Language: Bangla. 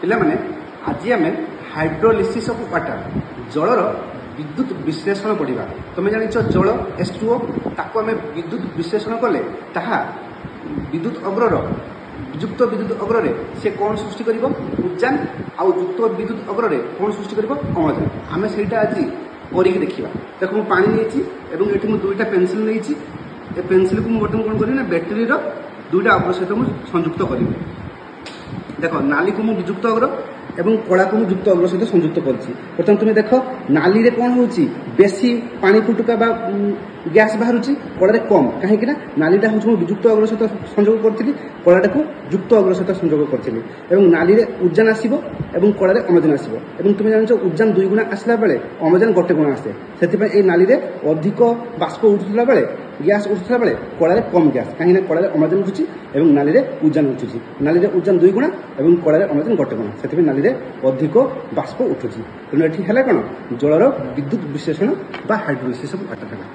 ପିଲାମାନେ ଆଜି ଆମେ ହାଇଡ୍ରୋଲିସିସ୍ ଅଫ୍ ୱାଟର ଜଳର ବିଦ୍ୟୁତ ବିଶ୍ଳେଷଣ ପଢ଼ିବା। ତମେ ଜାଣିଛ ଜଳ H2O, ତାକୁ ଆମେ ବିଦ୍ୟୁତ ବିଶ୍ଳେଷଣ କଲେ ତାହା ବିଦ୍ୟୁତ ଅଗ୍ରର ଯୁକ୍ତ ବିଦ୍ୟୁତ ଅଗ୍ରରେ ସେ କ'ଣ ସୃଷ୍ଟି କରିବ? ଉଜ୍ଜାନ। ଆଉ ଯୁକ୍ତ ବିଦ୍ୟୁତ ଅଗ୍ରରେ କ'ଣ ସୃଷ୍ଟି କରିବ? ଅମ୍ଳଜାନ। ଆମେ ସେଇଟା ଆଜି କରିକି ଦେଖିବା। ଦେଖ ମୁଁ ପାଣି ନେଇଛି ଏବଂ ଏଠି ମୁଁ ଦୁଇଟା ପେନ୍ସିଲ୍ ନେଇଛି। ଏ ପେନ୍ସିଲ୍କୁ ମୁଁ ବର୍ତ୍ତମାନ କ'ଣ କରିବି ନା ବ୍ୟାଟେରୀର ଦୁଇଟା ଅଗ୍ର ସହିତ ମୁଁ ସଂଯୁକ୍ତ କରିବି। দেখ নালীকে মু যুক্ত অগ্র এবং কলাকে মু যুক্ত অগ্র সহ সংযুক্ত করছি। বর্তমান তুমি দেখ নালীরে কোণ হচ্ছে বেশি পানি ফুটুকা বা গ্যাস বাহুছি, কলারে কম। কাহিঁকি না নালীটা হচ্ছে মু যুক্ত অগ্র সহ সংযোগ করছিলি, কলাটাকে যুক্ত অগ্র সহ সংযোগ করছিলি এবং নালীরে উজ্জান আসব এবং কলারে অম্লজান আসব। এবং তুমি জানিছ উজ্জান 2 গুণা আসলা বেলে অম্লজান 1 গুণা আসে। সেপাই এই নালীরে অধিক বাষ্প উঠুলা বেলে গ্যাস উঠুলা বেলে কলারে কম গ্যাস, কাহিঁকি না কলারে অম্লজান উঠুছি এবং নালীরে উজ্জান উঠুছি। নালীরে উজ্জান 2 গুণা এবং কলারে অম্লজান 1 গুণা, সেপাই নালীরে অধিক বাষ্প উঠুছি। তেমন এটি হল কোণ জলর বিদ্যুৎ বিশ্লেষণ বা হাইড্ରୋଲିସିସ୍ ଅଫ୍ ୱାଟର ହେଲା।